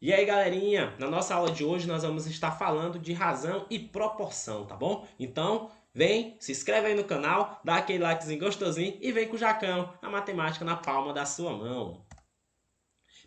E aí, galerinha, na nossa aula de hoje nós vamos estar falando de razão e proporção, tá bom? Então, vem, se inscreve aí no canal, dá aquele likezinho gostosinho e vem com o Jacão, a matemática na palma da sua mão.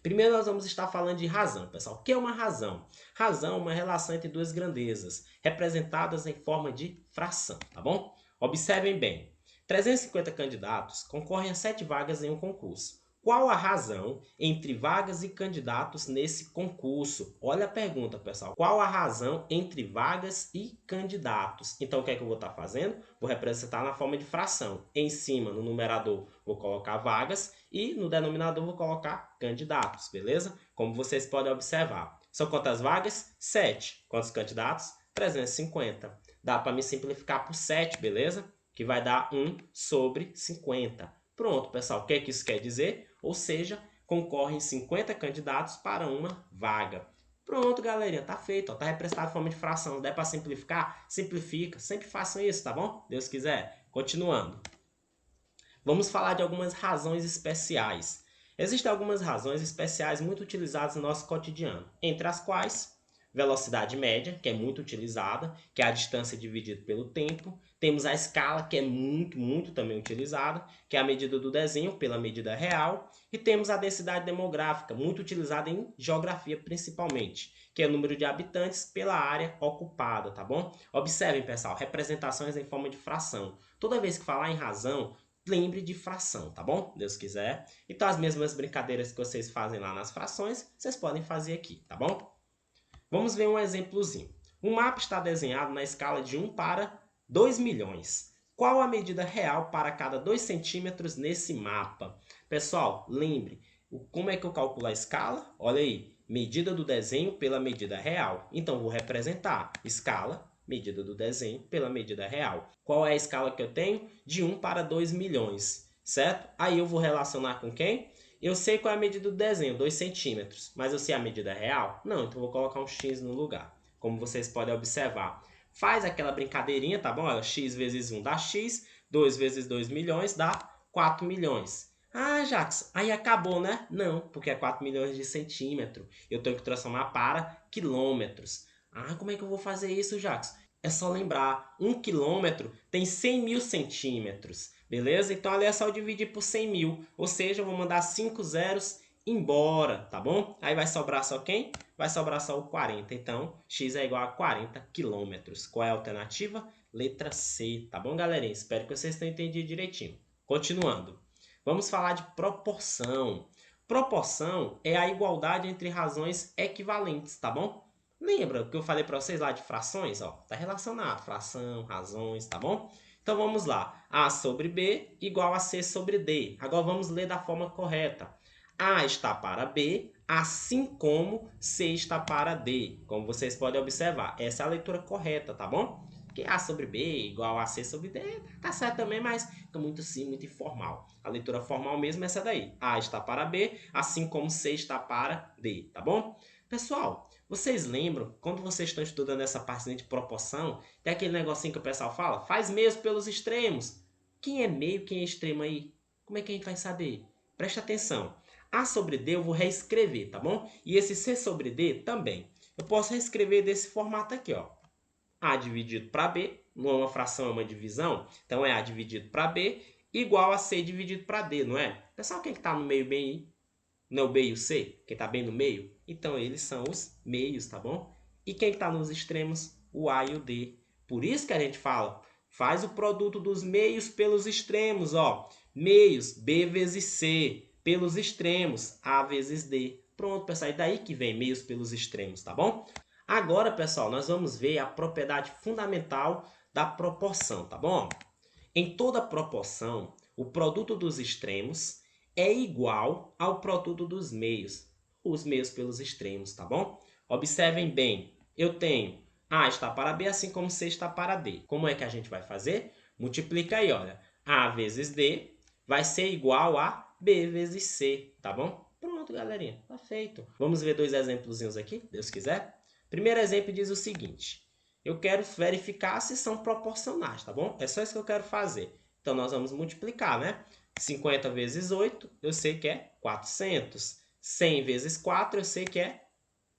Primeiro nós vamos estar falando de razão, pessoal. O que é uma razão? Razão é uma relação entre duas grandezas, representadas em forma de fração, tá bom? Observem bem. 350 candidatos concorrem a 7 vagas em um concurso. Qual a razão entre vagas e candidatos nesse concurso? Olha a pergunta, pessoal. Qual a razão entre vagas e candidatos? Então, o que é que eu vou estar fazendo? Vou representar na forma de fração. Em cima, no numerador, vou colocar vagas e no denominador vou colocar candidatos, beleza? Como vocês podem observar. São quantas vagas? 7. Quantos candidatos? 350. Dá para me simplificar por 7, beleza? Que vai dar 1 sobre 50. Pronto, pessoal. O que é que isso quer dizer? Ou seja, concorrem 50 candidatos para uma vaga. Pronto, galerinha, tá feito, ó, tá representado em forma de fração. Der para simplificar? Simplifica. Sempre façam isso, tá bom? Deus quiser. Continuando. Vamos falar de algumas razões especiais. Existem algumas razões especiais muito utilizadas no nosso cotidiano, entre as quais velocidade média, que é muito utilizada, que é a distância dividida pelo tempo. Temos a escala, que é muito também utilizada, que é a medida do desenho pela medida real. E temos a densidade demográfica, muito utilizada em geografia principalmente, que é o número de habitantes pela área ocupada, tá bom? Observem, pessoal, representações em forma de fração. Toda vez que falar em razão, lembre de fração, tá bom? Deus quiser. Então, as mesmas brincadeiras que vocês fazem lá nas frações, vocês podem fazer aqui, tá bom? Vamos ver um exemplozinho. O mapa está desenhado na escala de 1 para 2 milhões. Qual a medida real para cada 2 centímetros nesse mapa? Pessoal, lembre, como é que eu calculo a escala? Olha aí, medida do desenho pela medida real. Então, vou representar escala, medida do desenho pela medida real. Qual é a escala que eu tenho? De 1 para 2 milhões, certo? Aí eu vou relacionar com quem? Eu sei qual é a medida do desenho, 2 centímetros, mas eu sei a medida real? Não, então vou colocar um x no lugar, como vocês podem observar. Faz aquela brincadeirinha, tá bom? Olha, x vezes 1 dá x, 2 vezes 2 milhões dá 4 milhões. Ah, Jax, aí acabou, né? Não, porque é 4 milhões de centímetro. Eu tenho que transformar para quilômetros. Ah, como é que eu vou fazer isso, Jax? É só lembrar, 1 quilômetro tem 100 mil centímetros, beleza? Então ali é só dividir por 100 mil, ou seja, eu vou mandar 5 zeros embora, tá bom? Aí vai sobrar só quem? Vai sobrar só o 40, então x é igual a 40 quilômetros. Qual é a alternativa? Letra C, tá bom, galerinha? Espero que vocês tenham entendido direitinho. Continuando, vamos falar de proporção. Proporção é a igualdade entre razões equivalentes, tá bom? Lembra o que eu falei para vocês lá de frações? Ó, tá relacionado, fração, razões, tá bom? Então vamos lá. A sobre B igual a C sobre D. Agora vamos ler da forma correta. A está para B, assim como C está para D. Como vocês podem observar, essa é a leitura correta, tá bom? Porque A sobre B igual a C sobre D, tá certo também, mas fica muito sim, muito informal. A leitura formal mesmo é essa daí. A está para B, assim como C está para D, tá bom? Pessoal, vocês lembram, quando vocês estão estudando essa parte de proporção, tem aquele negocinho que o pessoal fala? Faz meios pelos extremos. Quem é meio, quem é extremo aí? Como é que a gente vai saber? Preste atenção. A sobre D eu vou reescrever, tá bom? E esse C sobre D também. Eu posso reescrever desse formato aqui, ó. A dividido para B, não é uma fração, é uma divisão. Então é A dividido para B igual a C dividido para D, não é? Pessoal, quem está no meio bem aí? Não é o B e o C? Quem está bem no meio? Então, eles são os meios, tá bom? E quem está nos extremos? O A e o D. Por isso que a gente fala, faz o produto dos meios pelos extremos, ó. Meios, B vezes C. Pelos extremos, A vezes D. Pronto, pessoal, e daí que vem meios pelos extremos, tá bom? Agora, pessoal, nós vamos ver a propriedade fundamental da proporção, tá bom? Em toda proporção, o produto dos extremos é igual ao produto dos meios, os meios pelos extremos, tá bom? Observem bem, eu tenho A está para B, assim como C está para D. Como é que a gente vai fazer? Multiplica aí, olha. A vezes D vai ser igual a B vezes C, tá bom? Pronto, galerinha, tá feito. Vamos ver dois exemplozinhos aqui, Deus quiser. Primeiro exemplo diz o seguinte. Eu quero verificar se são proporcionais, tá bom? É só isso que eu quero fazer. Então, nós vamos multiplicar, né? 50 vezes 8, eu sei que é 400. 100 vezes 4, eu sei que é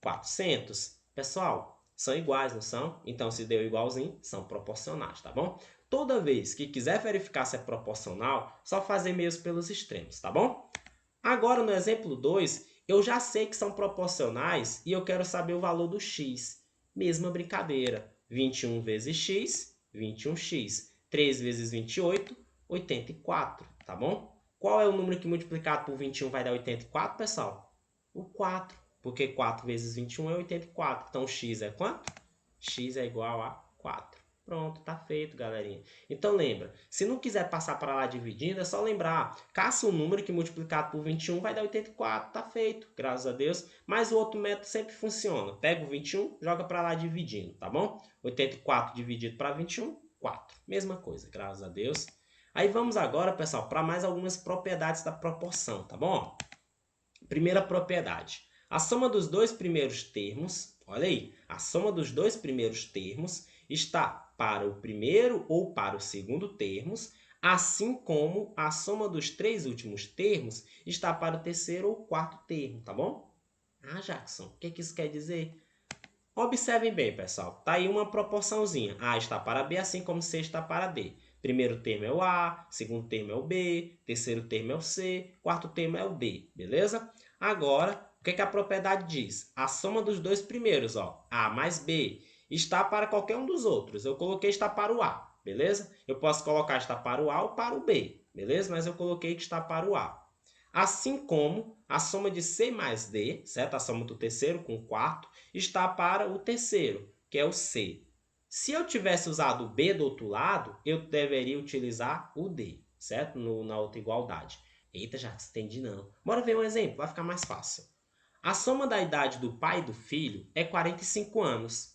400. Pessoal, são iguais, não são? Então, se deu igualzinho, são proporcionais, tá bom? Toda vez que quiser verificar se é proporcional, só fazer mesmo pelos extremos, tá bom? Agora, no exemplo 2, eu já sei que são proporcionais e eu quero saber o valor do x. Mesma brincadeira. 21 vezes x, 21x. 3 vezes 28, 84, tá bom? Qual é o número que multiplicado por 21 vai dar 84, pessoal? O 4, porque 4 vezes 21 é 84. Então, x é quanto? X é igual a 4. Pronto, tá feito, galerinha. Então lembra, se não quiser passar para lá dividindo, é só lembrar, caça um número que multiplicado por 21 vai dar 84, tá feito, graças a Deus. Mas o outro método sempre funciona. Pega o 21, joga para lá dividindo, tá bom? 84 dividido para 21, 4. Mesma coisa, graças a Deus. Aí vamos agora, pessoal, para mais algumas propriedades da proporção, tá bom? Primeira propriedade. A soma dos dois primeiros termos, olha aí, a soma dos dois primeiros termos está para o primeiro ou para o segundo termos, assim como a soma dos três últimos termos está para o terceiro ou quarto termo, tá bom? Ah, Jackson, o que isso quer dizer? Observem bem, pessoal. Tá aí uma proporçãozinha. A está para B, assim como C está para D. Primeiro termo é o A, segundo termo é o B, terceiro termo é o C, quarto termo é o D, beleza? Agora, o que a propriedade diz? A soma dos dois primeiros, ó, A mais B, está para qualquer um dos outros. Eu coloquei está para o A, beleza? Eu posso colocar está para o A ou para o B, beleza? Mas eu coloquei que está para o A. Assim como a soma de C mais D, certo? A soma do terceiro com o quarto, está para o terceiro, que é o C. Se eu tivesse usado o B do outro lado, eu deveria utilizar o D, certo? Na outra igualdade. Eita, já entendi não. Bora ver um exemplo, vai ficar mais fácil. A soma da idade do pai e do filho é 45 anos.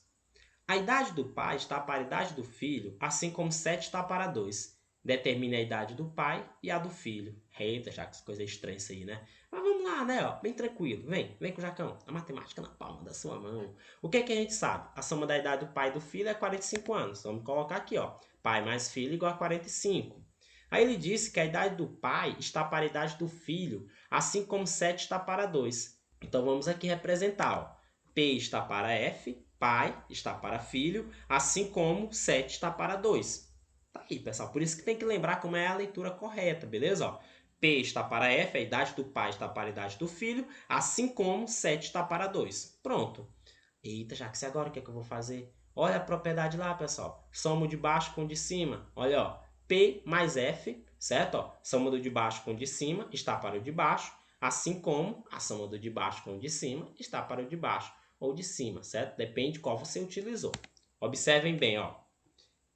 A idade do pai está para a idade do filho, assim como 7 está para 2. Determine a idade do pai e a do filho. Eita, já que coisa estranha isso aí, né? Mas vamos lá, né? Ó, bem tranquilo. Vem com o Jacão. A matemática na palma da sua mão. O que é que a gente sabe? A soma da idade do pai e do filho é 45 anos. Vamos colocar aqui, ó. Pai mais filho igual a 45. Aí ele disse que a idade do pai está para a idade do filho, assim como 7 está para 2. Então vamos aqui representar, ó. P está para F, pai está para filho, assim como 7 está para 2. Tá aí, pessoal. Por isso que tem que lembrar como é a leitura correta, beleza? Ó, P está para F, a idade do pai está para a idade do filho, assim como 7 está para 2. Pronto. Eita, Jax, agora o que é que eu vou fazer? Olha a propriedade lá, pessoal. Soma o de baixo com o de cima. Olha, ó. P mais F, certo? Ó, soma do de baixo com o de cima está para o de baixo, assim como a soma do de baixo com o de cima está para o de baixo ou de cima, certo? Depende de qual você utilizou. Observem bem, ó.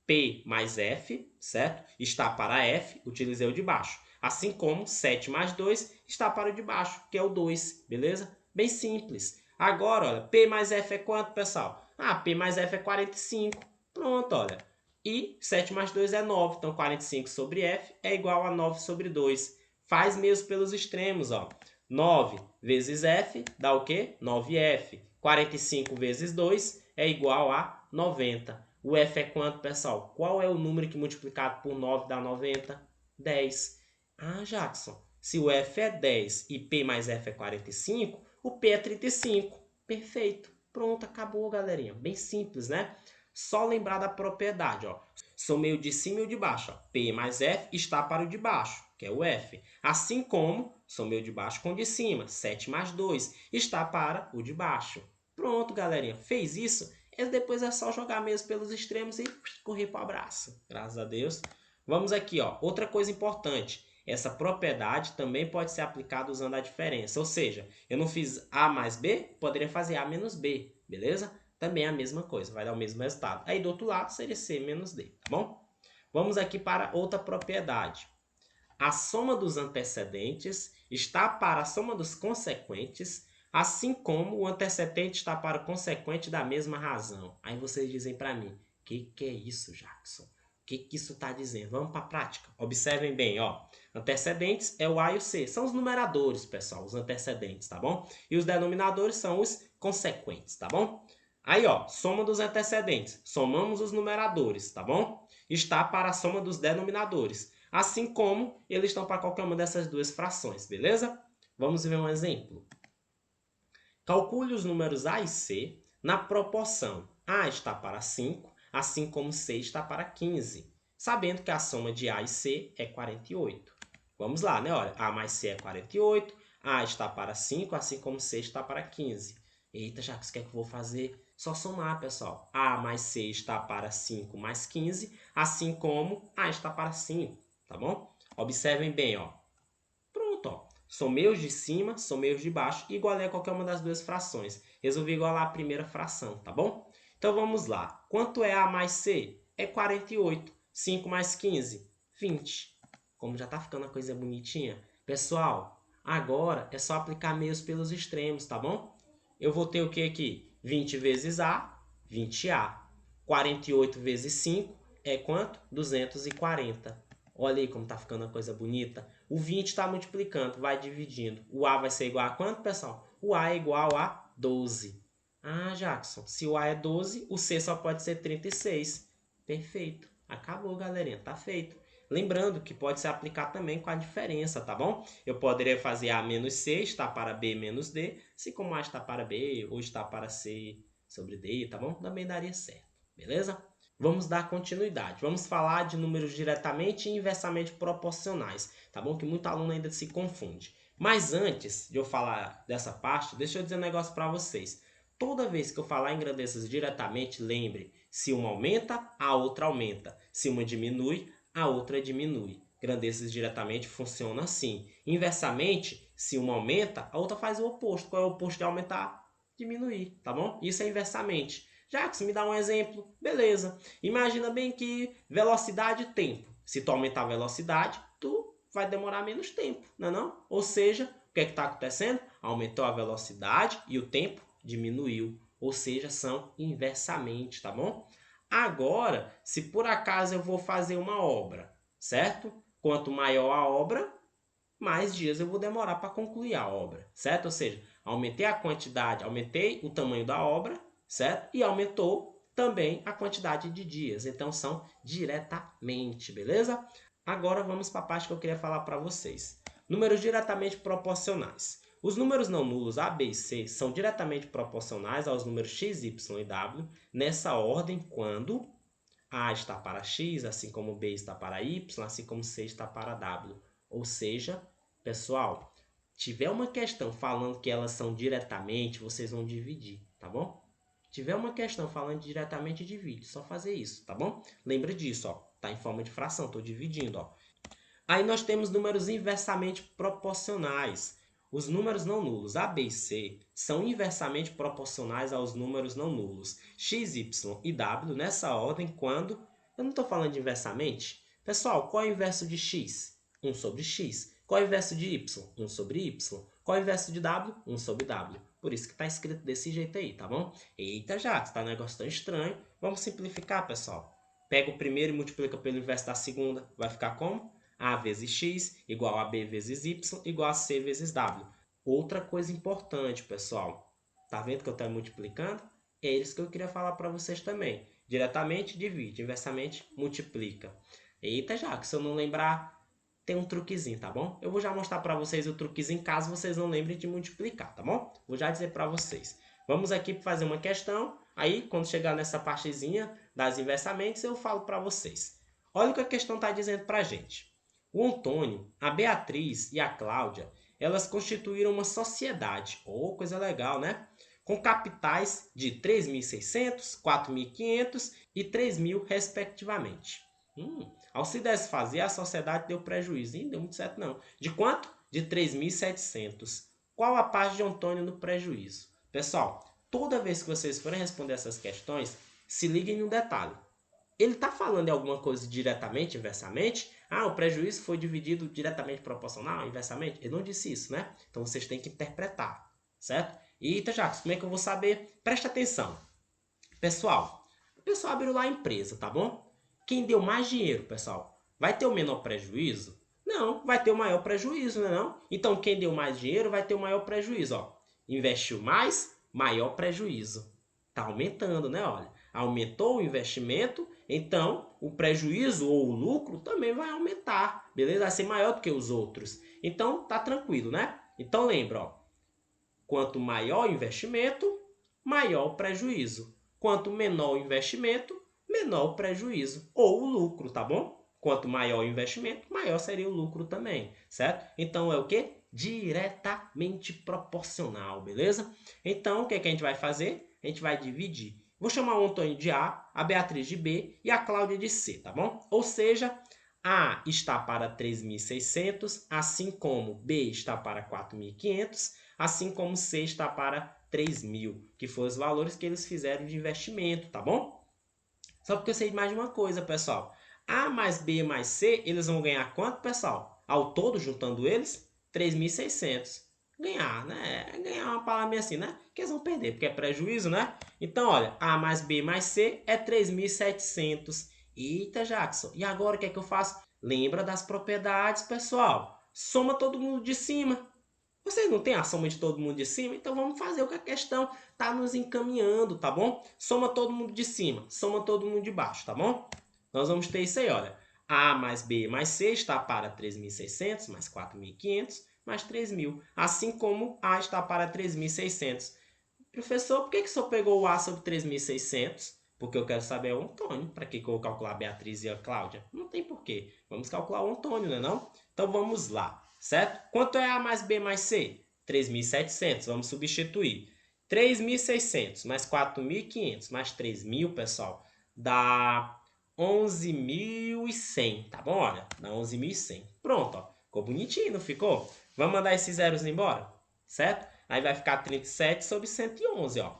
P mais F, certo? Está para F, utilizei o de baixo. Assim como 7 mais 2 está para o de baixo, que é o 2, beleza? Bem simples. Agora, olha, P mais F é quanto, pessoal? Ah, P mais F é 45. Pronto, olha. E 7 mais 2 é 9, então 45 sobre F é igual a 9 sobre 2. Faz mesmo pelos extremos, ó. 9 vezes F dá o quê? 9F. 45 vezes 2 é igual a 90. O F é quanto, pessoal? Qual é o número que multiplicado por 9 dá 90? 10. Ah, Jackson, se o F é 10 e P mais F é 45, o P é 35. Perfeito. Pronto, acabou, galerinha. Bem simples, né? Só lembrar da propriedade, ó. Somei o de cima e o de baixo, ó. P mais F está para o de baixo, que é o F. Assim como somei o de baixo com o de cima, 7 mais 2 está para o de baixo. Pronto, galerinha. Fez isso? Depois é só jogar mesmo pelos extremos e correr para o abraço. Graças a Deus. Vamos aqui, ó. Outra coisa importante. Essa propriedade também pode ser aplicada usando a diferença. Ou seja, eu não fiz A mais B, poderia fazer A menos B, beleza? Também é a mesma coisa, vai dar o mesmo resultado. Aí do outro lado seria C menos D, tá bom? Vamos aqui para outra propriedade. A soma dos antecedentes está para a soma dos consequentes, assim como o antecedente está para o consequente da mesma razão. Aí vocês dizem para mim, o que é isso, Jackson? O que isso está dizendo? Vamos para a prática. Observem bem, ó. Antecedentes é o A e o C. São os numeradores, pessoal, os antecedentes, tá bom? E os denominadores são os consequentes, tá bom? Aí, ó, soma dos antecedentes. Somamos os numeradores, tá bom? Está para a soma dos denominadores. Assim como eles estão para qualquer uma dessas duas frações, beleza? Vamos ver um exemplo. Calcule os números A e C na proporção A está para 5, assim como C está para 15, sabendo que a soma de A e C é 48. Vamos lá, né? Olha, A mais C é 48, A está para 5, assim como C está para 15. Eita, Jacques, o que é que eu vou fazer? Só somar, pessoal. A mais C está para 5 mais 15, assim como A está para 5, tá bom? Observem bem, ó. Pronto, ó. Somei os de cima, somei os de baixo e igualei a qualquer uma das duas frações. Resolvi igualar a primeira fração, tá bom? Então vamos lá. Quanto é A mais C? É 48. 5 mais 15? 20. Como já tá ficando a coisa bonitinha. Pessoal, agora é só aplicar meios pelos extremos, tá bom? Eu vou ter o que aqui? 20 vezes A, 20A. 48 vezes 5 é quanto? 240. Olha aí como tá ficando a coisa bonita. O 20 está multiplicando, vai dividindo. O A vai ser igual a quanto, pessoal? O A é igual a 12. Ah, Jackson, se o A é 12, o C só pode ser 36. Perfeito. Acabou, galerinha. Tá feito. Lembrando que pode se aplicar também com a diferença, tá bom? Eu poderia fazer A menos C está para B menos D, assim como A está para B ou está para C sobre D, tá bom? Também daria certo, beleza? Vamos dar continuidade. Vamos falar de números diretamente e inversamente proporcionais, tá bom? Que muito aluno ainda se confunde. Mas antes de eu falar dessa parte, deixa eu dizer um negócio para vocês. Toda vez que eu falar em grandezas diretamente, lembre, se uma aumenta, a outra aumenta. Se uma diminui, a outra diminui. Grandezas diretamente funcionam assim. Inversamente, se uma aumenta, a outra faz o oposto. Qual é o oposto de aumentar? Diminuir, tá bom? Isso é inversamente. Jackson, me dá um exemplo. Beleza. Imagina bem que velocidade e tempo. Se tu aumentar a velocidade, tu vai demorar menos tempo, não é não? Ou seja, o que é que está acontecendo? Aumentou a velocidade e o tempo diminuiu. Ou seja, são inversamente, tá bom? Agora, se por acaso eu vou fazer uma obra, certo? Quanto maior a obra, mais dias eu vou demorar para concluir a obra, certo? Ou seja, aumentei a quantidade, aumentei o tamanho da obra, certo? E aumentou também a quantidade de dias. Então, são diretamente, beleza? Agora, vamos para a parte que eu queria falar para vocês. Números diretamente proporcionais. Os números não nulos A, B e C são diretamente proporcionais aos números x, y e w nessa ordem quando A está para x, assim como B está para y, assim como C está para w. Ou seja, pessoal, tiver uma questão falando que elas são diretamente, vocês vão dividir, tá bom? Tiver uma questão falando diretamente, divide. Só fazer isso, tá bom? Lembra disso, ó. Tá em forma de fração, estou dividindo, ó. Aí nós temos números inversamente proporcionais. Os números não nulos A, B e C são inversamente proporcionais aos números não nulos x, y e w nessa ordem quando... Eu não estou falando de inversamente. Pessoal, qual é o inverso de x? 1 sobre x. Qual é o inverso de y? 1 sobre y. Qual é o inverso de w? 1 sobre w. Por isso que está escrito desse jeito aí, tá bom? Eita, já, está um negócio tão estranho. Vamos simplificar, pessoal. Pega o primeiro e multiplica pelo inverso da segunda. Vai ficar como? A vezes x igual a B vezes y igual a C vezes W. Outra coisa importante, pessoal. Tá vendo que eu estou multiplicando? É isso que eu queria falar para vocês também. Diretamente, divide. Inversamente, multiplica. Eita, já que se eu não lembrar, tem um truquezinho, tá bom? Eu vou já mostrar para vocês o truquezinho caso vocês não lembrem de multiplicar, tá bom? Vou já dizer para vocês. Vamos aqui fazer uma questão. Aí, quando chegar nessa partezinha das inversamente, eu falo para vocês. Olha o que a questão está dizendo para a gente. O Antônio, a Beatriz e a Cláudia, elas constituíram uma sociedade, coisa legal, né? Com capitais de 3.600, 4.500 e 3.000, respectivamente. Ao se desfazer, a sociedade deu prejuízo. Não deu muito certo, não. De quanto? De 3.700. Qual a parte de Antônio no prejuízo? Pessoal, toda vez que vocês forem responder essas questões, se liguem em um detalhe. Ele está falando de alguma coisa diretamente, inversamente? O prejuízo foi dividido diretamente proporcional, inversamente? Ele não disse isso, né? Então, vocês têm que interpretar, certo? Eita, Jacques, como é que eu vou saber? Preste atenção. Pessoal, o pessoal abriu lá a empresa, tá bom? Quem deu mais dinheiro, pessoal, vai ter o menor prejuízo? Não, vai ter o maior prejuízo, não é não? Então, quem deu mais dinheiro vai ter o maior prejuízo, ó. Investiu mais, maior prejuízo. Tá aumentando, né? Olha, aumentou o investimento, então o prejuízo ou o lucro também vai aumentar, beleza? Vai ser maior do que os outros. Então, tá tranquilo, né? Então, lembra, ó. Quanto maior o investimento, maior o prejuízo. Quanto menor o investimento, menor o prejuízo ou o lucro, tá bom? Quanto maior o investimento, maior seria o lucro também, certo? Então é o quê? Diretamente proporcional, beleza? Então o que a gente vai fazer? A gente vai dividir. Vou chamar o Antônio de A Beatriz de B e a Cláudia de C, tá bom? Ou seja, A está para 3.600, assim como B está para 4.500, assim como C está para 3.000, que foram os valores que eles fizeram de investimento, tá bom? Só porque eu sei mais de uma coisa, pessoal. A mais B mais C, eles vão ganhar quanto, pessoal? Ao todo, juntando eles, 3.600. Ganhar, né? Ganhar uma palavra assim, né? Que eles vão perder, porque é prejuízo, né? Então, olha, A mais B mais C é 3.700. Eita, Jackson. E agora o que é que eu faço? Lembra das propriedades, pessoal. Soma todo mundo de cima. Vocês não têm a soma de todo mundo de cima? Então vamos fazer o que a questão está nos encaminhando, tá bom? Soma todo mundo de cima, soma todo mundo de baixo, tá bom? Nós vamos ter isso aí, olha. A mais B mais C está para 3.600, mais 4.500, mais 3.000. Assim como A está para 3.600. Professor, por que o senhor pegou o A sobre 3.600? Porque eu quero saber o Antônio. Para que eu vou calcular a Beatriz e a Cláudia? Não tem porquê. Vamos calcular o Antônio, não é não? Então vamos lá, certo? Quanto é A mais B mais C? 3.700. Vamos substituir. 3.600 mais 4.500 mais 3.000, pessoal, dá 11.100, tá bom? Olha, dá 11.100. Pronto, ó. Ficou bonitinho, não ficou? Vamos mandar esses zeros embora, certo? Aí vai ficar 37 sobre 111, ó.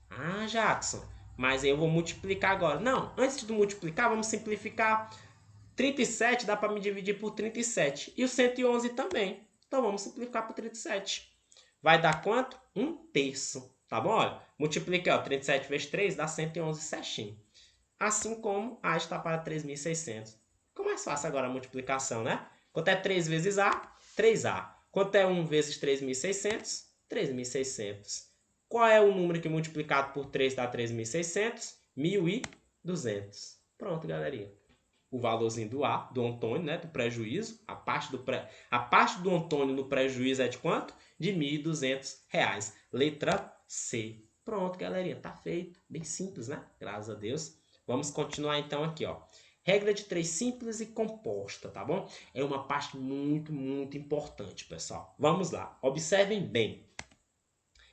Ah, Jackson, mas eu vou multiplicar agora. Não, antes de multiplicar, vamos simplificar. 37 dá para me dividir por 37. E o 111 também. Então vamos simplificar por 37. Vai dar quanto? 1/3. Tá bom? Olha, multiplica, ó, 37 vezes 3 dá 111 certinho. Assim como A está para 3.600. Ficou mais fácil agora a multiplicação, né? Quanto é 3 vezes A? 3A. Quanto é 1 vezes 3.600? 3.600. Qual é o número que multiplicado por 3 dá 3.600? 1.200. Pronto, galerinha. O valorzinho do A, do Antônio, né, do prejuízo, a parte do Antônio no prejuízo é de quanto? De R$ 1.200. Letra C. Pronto, galerinha, tá feito. Bem simples, né? Graças a Deus. Vamos continuar então aqui, ó. Regra de 3 simples e composta, tá bom? É uma parte muito, muito importante, pessoal. Vamos lá, observem bem.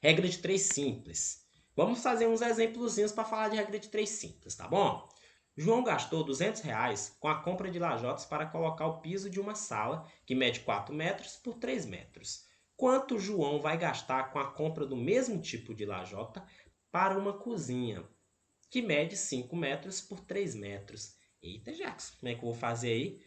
Regra de 3 simples. Vamos fazer uns exemplozinhos para falar de regra de 3 simples, tá bom? João gastou R$ 200 com a compra de lajotas para colocar o piso de uma sala que mede 4 metros por 3 metros. Quanto João vai gastar com a compra do mesmo tipo de lajota para uma cozinha que mede 5 metros por 3 metros? Eita, Jackson, como é que eu vou fazer aí?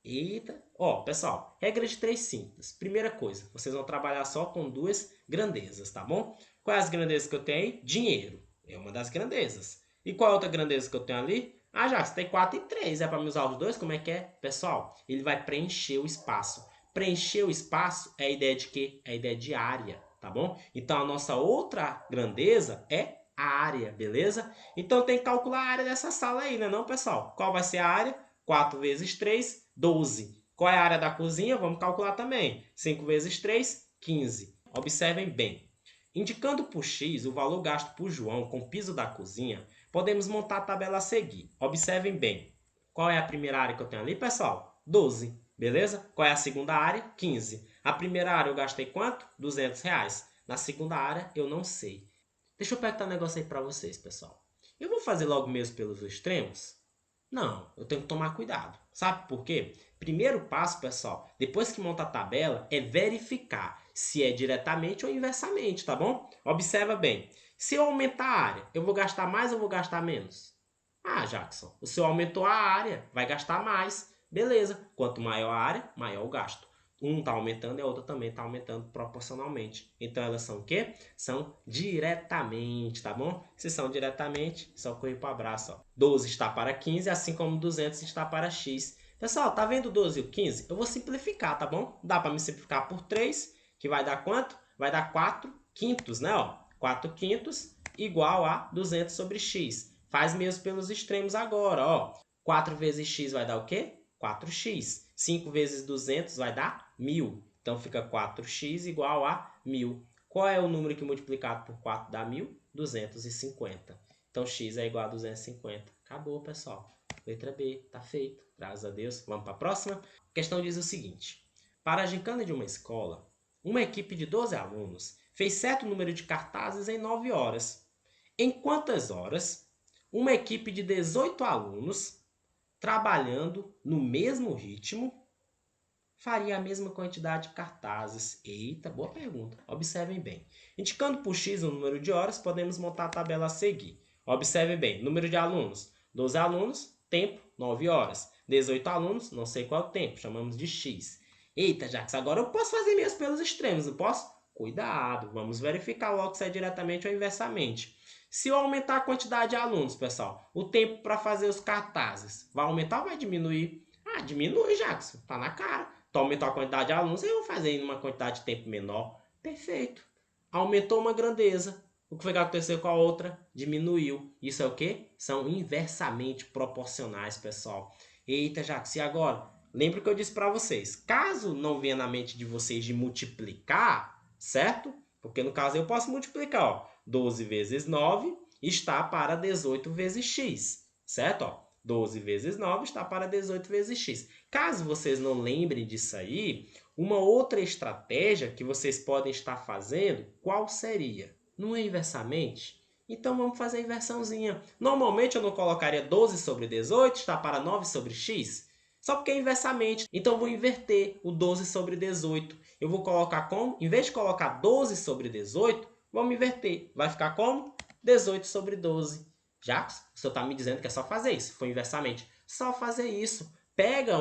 Eita. Ó, pessoal, regra de 3 simples. Primeira coisa, vocês vão trabalhar só com 2 grandezas, tá bom? Quais as grandezas que eu tenho aí? Dinheiro. É uma das grandezas. E qual a outra grandeza que eu tenho ali? Ah, já, você tem 4 e 3. É para me usar os dois? Como é que é? Pessoal, ele vai preencher o espaço. Preencher o espaço é a ideia de quê? É a ideia de área, tá bom? Então, a nossa outra grandeza é a área, beleza? Então, tem que calcular a área dessa sala aí, né não, pessoal? Qual vai ser a área? 4 vezes 3, 12. Qual é a área da cozinha? Vamos calcular também. 5 vezes 3, 15. Observem bem. Indicando por X o valor gasto por João com o piso da cozinha, podemos montar a tabela a seguir. Observem bem. Qual é a primeira área que eu tenho ali, pessoal? 12. Beleza? Qual é a segunda área? 15. A primeira área eu gastei quanto? R$ 200. Na segunda área eu não sei. Deixa eu perguntar um negócio aí para vocês, pessoal. Eu vou fazer logo mesmo pelos extremos? Não, eu tenho que tomar cuidado. Sabe por quê? Primeiro passo, pessoal, depois que monta a tabela, é verificar se é diretamente ou inversamente, tá bom? Observa bem. Se eu aumentar a área, eu vou gastar mais ou vou gastar menos? Ah, Jackson, o senhor aumentou a área, vai gastar mais. Beleza, quanto maior a área, maior o gasto. Um está aumentando e a outra também está aumentando proporcionalmente. Então elas são o quê? São diretamente, tá bom? Se são diretamente, só correr para o abraço. Ó. 12 está para 15, assim como 200 está para x. Pessoal, tá vendo o 12 e o 15? Eu vou simplificar, tá bom? Dá para me simplificar por 3, que vai dar quanto? Vai dar 4 quintos, né? Ó, 4 quintos igual a 200 sobre x. Faz mesmo pelos extremos agora, ó. 4 vezes x vai dar o quê? 4x. 5 vezes 200 vai dar 1.000. Então fica 4x igual a 1.000. Qual é o número que multiplicado por 4 dá 1.000? 250. Então, x é igual a 250. Acabou, pessoal. Letra B, tá feito. Graças a Deus. Vamos para a próxima? A questão diz o seguinte. Para a gincana de uma escola, uma equipe de 12 alunos fez certo número de cartazes em 9 horas. Em quantas horas uma equipe de 18 alunos, trabalhando no mesmo ritmo, faria a mesma quantidade de cartazes? Eita, boa pergunta. Observem bem. Indicando por x o número de horas, podemos montar a tabela a seguir. Observe bem. Número de alunos, 12 alunos, tempo, 9 horas. 18 alunos, não sei qual é o tempo, chamamos de x. Eita, Jax, agora eu posso fazer minhas pelos extremos, não posso? Cuidado, vamos verificar logo se é diretamente ou inversamente. Se eu aumentar a quantidade de alunos, pessoal, o tempo para fazer os cartazes vai aumentar ou vai diminuir? Ah, diminui, Jackson, tá na cara. Então aumentou a quantidade de alunos, eu vou fazer em uma quantidade de tempo menor. Perfeito. Aumentou uma grandeza. O que foi que aconteceu com a outra? Diminuiu. Isso é o quê? São inversamente proporcionais, pessoal. Eita, Jackson, e agora? Lembra que eu disse para vocês, caso não venha na mente de vocês de multiplicar, certo? Porque no caso eu posso multiplicar, ó. 12 vezes 9 está para 18 vezes x, certo? Ó, 12 vezes 9 está para 18 vezes x. Caso vocês não lembrem disso aí, uma outra estratégia que vocês podem estar fazendo, qual seria? Não é inversamente? Então vamos fazer a inversãozinha. Normalmente eu não colocaria 12 sobre 18, está para 9 sobre x, só porque é inversamente. Então eu vou inverter o 12 sobre 18. Eu vou colocar como? Em vez de colocar 12 sobre 18, vamos inverter. Vai ficar como? 18 sobre 12. Já o senhor está me dizendo que é só fazer isso. Foi inversamente. Só fazer isso. Pega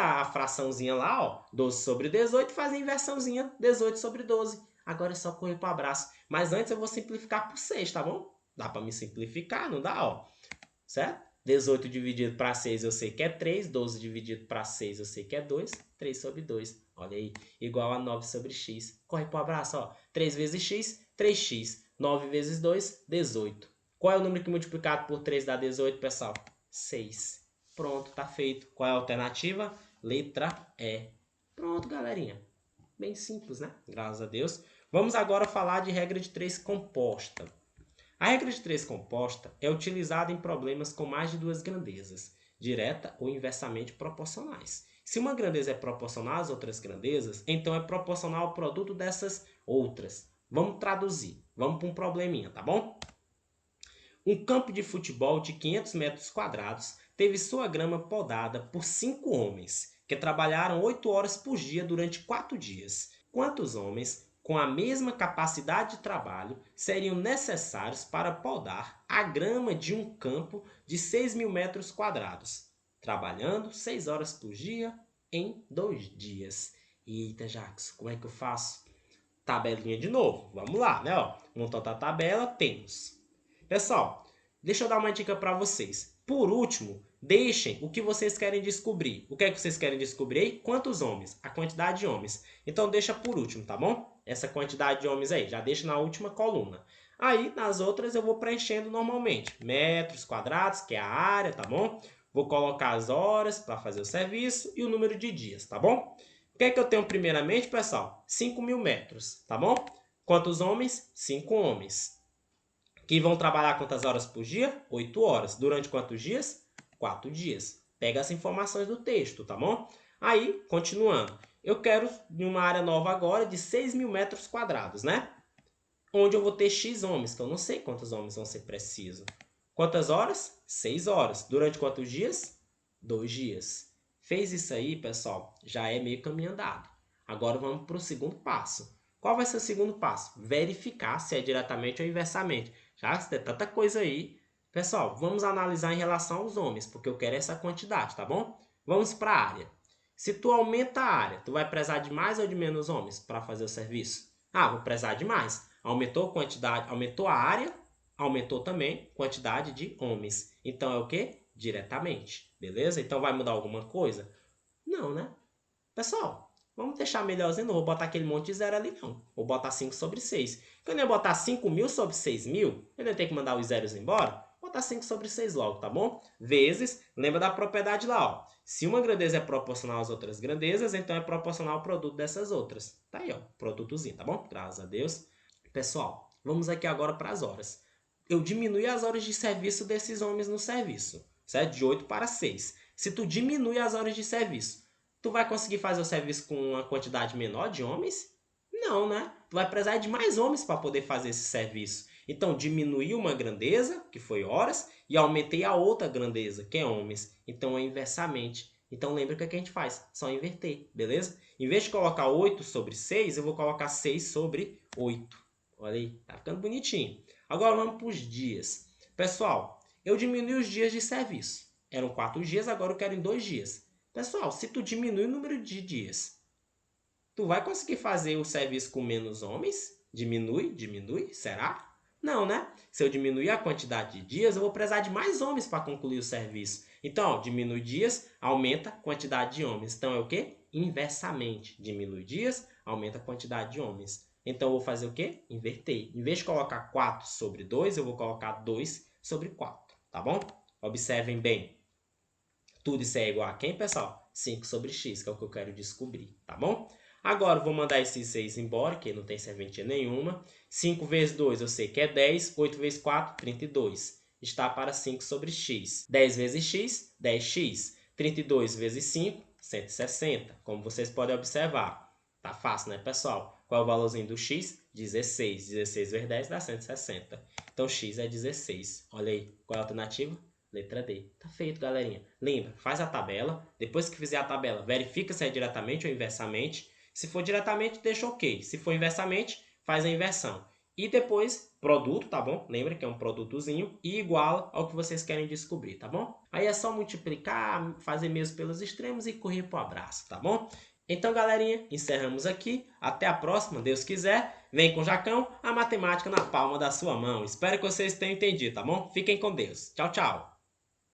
a fraçãozinha lá, ó, 12 sobre 18 e faz a inversãozinha, 18 sobre 12. Agora é só correr para o abraço. Mas antes eu vou simplificar por 6, tá bom? Dá para me simplificar, não dá, ó. Certo? 18 dividido para 6 eu sei que é 3, 12 dividido para 6 eu sei que é 2, 3 sobre 2. Olha aí, igual a 9 sobre x. Corre para o abraço, ó. 3 vezes x, 3x. 9 vezes 2, 18. Qual é o número que multiplicado por 3 dá 18, pessoal? 6. Pronto, tá feito. Qual é a alternativa? Letra E. Pronto, galerinha. Bem simples, né? Graças a Deus. Vamos agora falar de regra de 3 composta. A regra de 3 composta é utilizada em problemas com mais de duas grandezas, direta ou inversamente proporcionais. Se uma grandeza é proporcional às outras grandezas, então é proporcional ao produto dessas outras. Vamos traduzir. Vamos para um probleminha, tá bom? Um campo de futebol de 500 metros quadrados teve sua grama podada por 5 homens, que trabalharam 8 horas por dia durante 4 dias. Quantos homens, com a mesma capacidade de trabalho, seriam necessários para podar a grama de um campo de 6.000 metros quadrados, trabalhando 6 horas por dia em 2 dias? Eita, Jax, como é que eu faço? Tabelinha de novo. Vamos lá, né? Ó, montando a tabela, temos. Pessoal, deixa eu dar uma dica para vocês. Por último, deixem o que vocês querem descobrir. O que é que vocês querem descobrir? Quantos homens? A quantidade de homens. Então, deixa por último, tá bom? Essa quantidade de homens aí, já deixa na última coluna. Aí, nas outras, eu vou preenchendo normalmente. Metros quadrados, que é a área, tá bom? Vou colocar as horas para fazer o serviço e o número de dias, tá bom? O que é que eu tenho primeiramente, pessoal? 5.000 metros, tá bom? Quantos homens? 5 homens. Que vão trabalhar quantas horas por dia? 8 horas. Durante quantos dias? 4 dias. Pega as informações do texto, tá bom? Aí, continuando. Eu quero de uma área nova agora de 6.000 metros quadrados, né? Onde eu vou ter X homens, que eu não sei quantos homens vão ser precisos. Quantas horas? 6 horas. Durante quantos dias? 2 dias. Fez isso aí, pessoal, já é meio caminho andado. Agora vamos para o segundo passo. Qual vai ser o segundo passo? Verificar se é diretamente ou inversamente. Já que tem tanta coisa aí. Pessoal, vamos analisar em relação aos homens, porque eu quero essa quantidade, tá bom? Vamos para a área. Se tu aumenta a área, tu vai precisar de mais ou de menos homens para fazer o serviço? Ah, vou precisar de mais. Aumentou a quantidade, aumentou a área, aumentou também a quantidade de homens. Então é o quê? Diretamente, beleza? Então vai mudar alguma coisa? Não, né? Pessoal, vamos deixar melhorzinho, não vou botar aquele monte de zero ali não. Vou botar 5 sobre 6. Quando eu botar 5.000 sobre 6.000, eu não tenho que mandar os zeros embora? Vou botar 5 sobre 6 logo, tá bom? Vezes, lembra da propriedade lá, ó. Se uma grandeza é proporcional às outras grandezas, então é proporcional ao produto dessas outras. Tá aí, ó, produtozinho, tá bom? Graças a Deus. Pessoal, vamos aqui agora para as horas. Eu diminui as horas de serviço desses homens no serviço, certo? De 8 para 6. Se tu diminui as horas de serviço, tu vai conseguir fazer o serviço com uma quantidade menor de homens? Não, né? Tu vai precisar de mais homens para poder fazer esse serviço. Então, diminui uma grandeza, que foi horas, e aumentei a outra grandeza, que é homens. Então, é inversamente. Então, lembra o que a gente faz? Só inverter, beleza? Em vez de colocar 8 sobre 6, eu vou colocar 6 sobre 8. Olha aí, tá ficando bonitinho. Agora vamos para os dias. Pessoal, eu diminui os dias de serviço. Eram 4 dias, agora eu quero em 2 dias. Pessoal, se tu diminui o número de dias, tu vai conseguir fazer o serviço com menos homens? Diminui, será? Não, né? Se eu diminuir a quantidade de dias, eu vou precisar de mais homens para concluir o serviço. Então, ó, diminui dias, aumenta a quantidade de homens. Então, é o quê? Inversamente. Diminui dias, aumenta a quantidade de homens. Então, eu vou fazer o quê? Inverter. Em vez de colocar 4 sobre 2, eu vou colocar 2 sobre 4, tá bom? Observem bem. Tudo isso é igual a quem, pessoal? 5 sobre x, que é o que eu quero descobrir, tá bom? Agora, eu vou mandar esses 6 embora, que não tem serventia nenhuma. 5 vezes 2 eu sei que é 10. 8 vezes 4, 32. Está para 5 sobre x. 10 vezes x, 10x. 32 vezes 5, 160. Como vocês podem observar. Tá fácil, né, pessoal? Qual é o valorzinho do x? 16. 16 vezes 10 dá 160. Então, x é 16. Olha aí, qual é a alternativa? Letra D. Tá feito, galerinha. Lembra, faz a tabela. Depois que fizer a tabela, verifica se é diretamente ou inversamente. Se for diretamente, deixa ok. Se for inversamente, faz a inversão. E depois, produto, tá bom? Lembra que é um produtozinho e iguala ao que vocês querem descobrir, tá bom? Aí é só multiplicar, fazer mesmo pelos extremos e correr pro abraço, tá bom? Então, galerinha, encerramos aqui. Até a próxima, Deus quiser. Vem com o Jacão, a matemática na palma da sua mão. Espero que vocês tenham entendido, tá bom? Fiquem com Deus. Tchau, tchau.